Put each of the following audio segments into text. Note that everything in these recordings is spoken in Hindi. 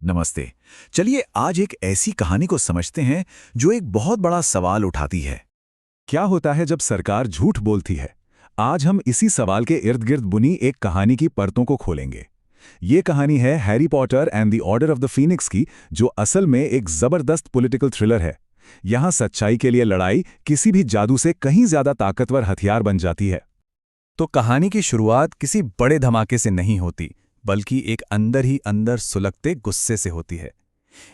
नमस्ते। चलिए आज एक ऐसी कहानी को समझते हैं जो एक बहुत बड़ा सवाल उठाती है। क्या होता है जब सरकार झूठ बोलती है? आज हम इसी सवाल के इर्द गिर्द बुनी एक कहानी की परतों को खोलेंगे। ये कहानी है Harry Potter and the order of the Phoenix की, जो असल में एक जबरदस्त पॉलिटिकल थ्रिलर है। यहाँ सच्चाई के लिए लड़ाई किसी भी जादू से कहीं ज्यादा ताकतवर हथियार बन जाती है। तो कहानी की शुरुआत किसी बड़े धमाके से नहीं होती, बल्कि एक अंदर ही अंदर सुलगते गुस्से से होती है।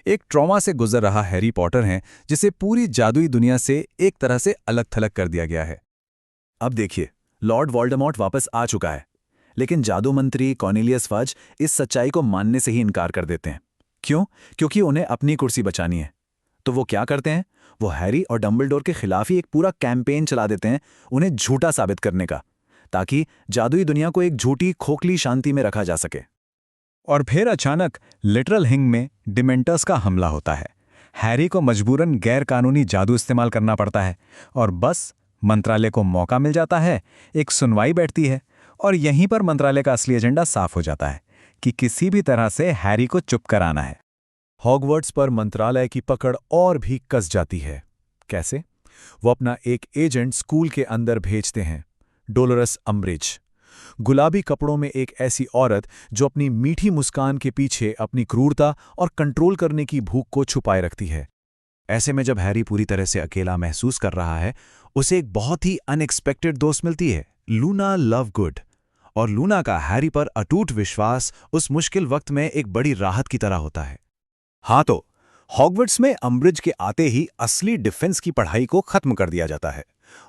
एक ट्रॉमा से गुजर रहा हैरी पॉटर है, जिसे पूरी जादुई दुनिया से एक तरह से अलग थलग कर दिया गया है। अब देखिए, लॉर्ड वोल्डेमॉर्ट वापस आ चुका है, लेकिन जादू मंत्री कॉर्नेलियस फज इस सच्चाई को मानने से ही इनकार कर देते हैं। क्यों? क्योंकि उन्हें अपनी कुर्सी बचानी है। तो वो क्या करते हैं? वो हैरी और डंबलडोर के खिलाफ ही एक पूरा कैंपेन चला देते हैं, उन्हें झूठा साबित करने का, ताकि जादुई दुनिया को एक झूठी खोखली शांति में रखा जा सके। और फिर अचानक लिटरल हिंग में डिमेंटर्स का हमला होता है। हैरी को मजबूरन गैर कानूनी जादू इस्तेमाल करना पड़ता है, और बस मंत्रालय को मौका मिल जाता है। एक सुनवाई बैठती है, और यहीं पर मंत्रालय का असली एजेंडा साफ हो जाता है कि किसी भी तरह से हैरी को चुप कराना है। हॉगवर्ट्स पर मंत्रालय की पकड़ और भी कस जाती है। कैसे? वो अपना एक एजेंट स्कूल के अंदर भेजते हैं, डोलोरस अम्ब्रिज। गुलाबी कपड़ों में एक ऐसी औरत जो अपनी मीठी मुस्कान के पीछे अपनी क्रूरता और कंट्रोल करने की भूख को छुपाए रखती है। ऐसे में जब हैरी पूरी तरह से अकेला महसूस कर रहा है, उसे एक बहुत ही अनएक्सपेक्टेड दोस्त मिलती है, लूना लवगुड। और लूना का हैरी पर अटूट विश्वास उस मुश्किल वक्त में एक बड़ी राहत की तरह होता है। हाँ, तो हॉगवर्ट्स में अम्ब्रिज के आते ही असली डिफेंस की पढ़ाई को खत्म कर दिया जाता है,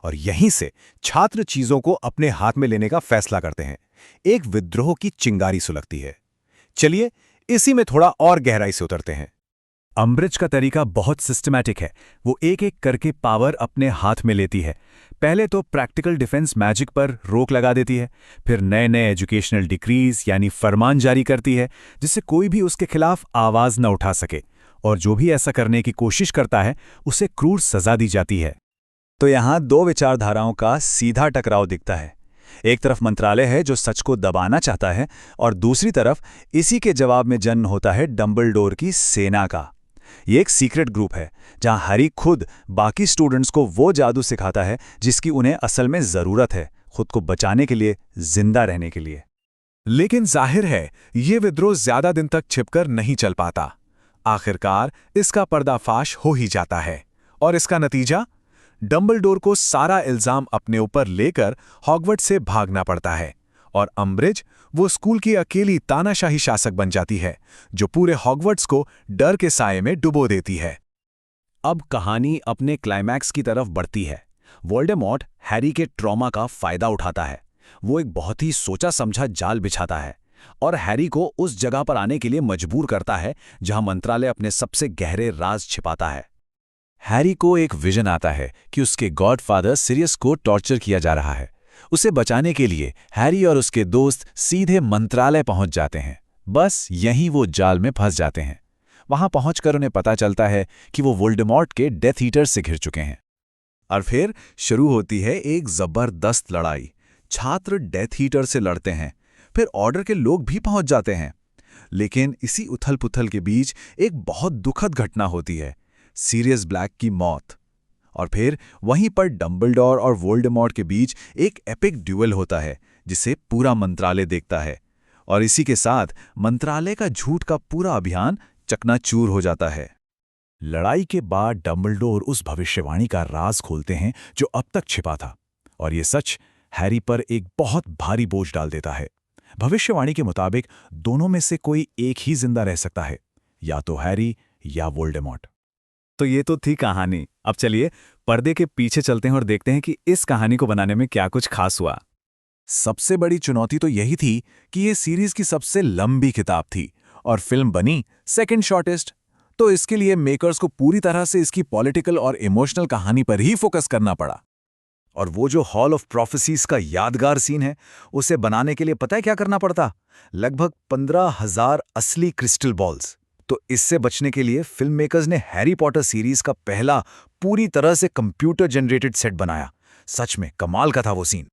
और यहीं से छात्र चीजों को अपने हाथ में लेने का फैसला करते हैं। एक विद्रोह की चिंगारी सुलगती है। चलिए इसी में थोड़ा और गहराई से उतरते हैं। अम्ब्रिज का तरीका बहुत सिस्टमैटिक है। वो एक एक करके पावर अपने हाथ में लेती है। पहले तो प्रैक्टिकल डिफेंस मैजिक पर रोक लगा देती है, फिर नए नए एजुकेशनल डिक्रीज यानी फरमान जारी करती है, जिससे कोई भी उसके खिलाफ आवाज न उठा सके, और जो भी ऐसा करने की कोशिश करता है उसे क्रूर सजा दी जाती है। तो यहाँ दो विचारधाराओं का सीधा टकराव दिखता है। एक तरफ मंत्रालय है जो सच को दबाना चाहता है, और दूसरी तरफ इसी के जवाब में जन्म होता है डंबलडोर की सेना का। ये एक सीक्रेट ग्रुप है जहां हैरी खुद बाकी स्टूडेंट्स को वो जादू सिखाता है जिसकी उन्हें असल में जरूरत है, खुद को बचाने के लिए, जिंदा रहने के लिए। लेकिन जाहिर है ये विद्रोह ज्यादा दिन तक छिपकर नहीं चल पाता। आखिरकार इसका पर्दाफाश हो ही जाता है, और इसका नतीजा, डंबलडोर को सारा इल्जाम अपने ऊपर लेकर हॉगवर्ट्स से भागना पड़ता है, और अम्ब्रिज वो स्कूल की अकेली तानाशाही शासक बन जाती है जो पूरे हॉगवर्ट्स को डर के साये में डुबो देती है। अब कहानी अपने क्लाइमैक्स की तरफ बढ़ती है। वोल्डेमॉर्ट हैरी के ट्रॉमा का फायदा उठाता है। वो एक बहुत ही सोचा समझा जाल बिछाता है और हैरी को उस जगह पर आने के लिए मजबूर करता है जहां मंत्रालय अपने सबसे गहरे राज छिपाता है। हैरी को एक विजन आता है कि उसके गॉडफादर सिरियस को टॉर्चर किया जा रहा है। उसे बचाने के लिए हैरी और उसके दोस्त सीधे मंत्रालय पहुंच जाते हैं। बस यहीं वो जाल में फंस जाते हैं। वहां पहुंचकर उन्हें पता चलता है कि वो वोल्डेमॉर्ट के डेथ ईटर से घिर चुके हैं। और फिर शुरू होती है एक जबरदस्त लड़ाई। छात्र डेथ ईटर से लड़ते हैं, फिर ऑर्डर के लोग भी पहुंच जाते हैं। लेकिन इसी उथल पुथल के बीच एक बहुत दुखद घटना होती है, सीरियस ब्लैक की मौत। और फिर वहीं पर डंबलडोर और वोल्डेमॉर्ट के बीच एक एपिक ड्यूएल होता है जिसे पूरा मंत्रालय देखता है, और इसी के साथ मंत्रालय का झूठ का पूरा अभियान चकनाचूर हो जाता है। लड़ाई के बाद डंबलडोर उस भविष्यवाणी का राज खोलते हैं जो अब तक छिपा था, और ये सच हैरी पर एक बहुत भारी बोझ डाल देता है। भविष्यवाणी के मुताबिक दोनों में से कोई एक ही जिंदा रह सकता है, या तो हैरी या वोल्डेमॉर्ट। तो ये तो थी कहानी। अब चलिए पर्दे के पीछे चलते हैं और देखते हैं कि इस कहानी को बनाने में क्या कुछ खास हुआ। सबसे बड़ी चुनौती तो यही थी कि ये सीरीज की सबसे लंबी किताब थी, और फिल्म बनी सेकंड शॉर्टेस्ट। तो इसके लिए मेकर्स को पूरी तरह से इसकी पॉलिटिकल और इमोशनल कहानी पर ही फोकस करना पड़ा। और वो जो हॉल ऑफ प्रोफेसीज का यादगार सीन है, उसे बनाने के लिए पता है क्या करना पड़ता? लगभग 15,000 असली क्रिस्टल बॉल्स। तो इससे बचने के लिए फिल्म मेकर्स ने हैरी पॉटर सीरीज का पहला पूरी तरह से कंप्यूटर जनरेटेड सेट बनाया। सच में कमाल का था वो सीन।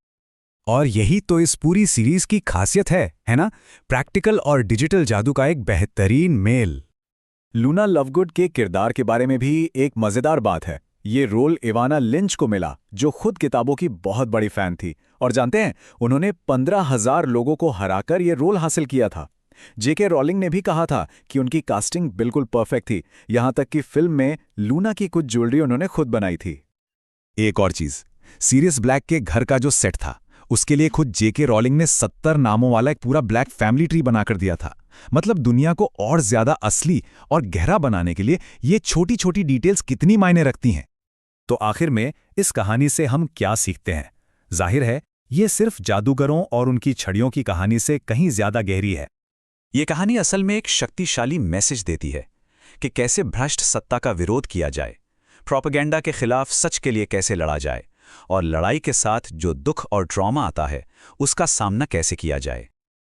और यही तो इस पूरी सीरीज की खासियत है ना? प्रैक्टिकल और डिजिटल जादू का एक बेहतरीन मेल। लूना लवगुड के किरदार के बारे में भी एक मजेदार बात है। ये रोल इवाना लिंच को मिला, जो खुद किताबों की बहुत बड़ी फैन थी। और जानते हैं, उन्होंने 15,000 लोगों को हराकर ये रोल हासिल किया था। जेके रॉलिंग ने भी कहा था कि उनकी कास्टिंग बिल्कुल परफेक्ट थी, यहां तक कि फिल्म में लूना की कुछ ज्वेलरी उन्होंने खुद बनाई थी। एक और चीज, सीरियस ब्लैक के घर का जो सेट था, उसके लिए खुद जेके रॉलिंग ने 70 नामों वाला एक पूरा ब्लैक फैमिली ट्री बनाकर दिया था। मतलब दुनिया को और ज्यादा असली और गहरा बनाने के लिए ये छोटी छोटी डिटेल्स कितनी मायने रखती हैं। तो आखिर में इस कहानी से हम क्या सीखते हैं? जाहिर है, ये सिर्फ जादूगरों और उनकी छड़ियों की कहानी से कहीं ज्यादा गहरी है। ये कहानी असल में एक शक्तिशाली मैसेज देती है कि कैसे भ्रष्ट सत्ता का विरोध किया जाए, प्रोपेगेंडा के खिलाफ सच के लिए कैसे लड़ा जाए, और लड़ाई के साथ जो दुख और ट्रॉमा आता है उसका सामना कैसे किया जाए।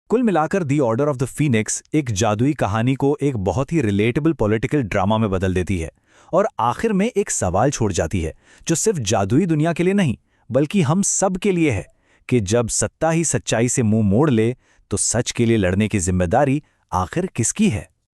कुल मिलाकर दी ऑर्डर ऑफ द फीनिक्स एक जादुई कहानी को एक बहुत ही रिलेटेबल पॉलिटिकल ड्रामा में बदल देती है, और आखिर में एक सवाल छोड़ जाती है जो सिर्फ जादुई दुनिया के लिए नहीं बल्कि हम सब के लिए है कि जब सत्ता ही सच्चाई से मुंह मोड़ ले तो सच के लिए लड़ने की जिम्मेदारी आखिर किसकी है।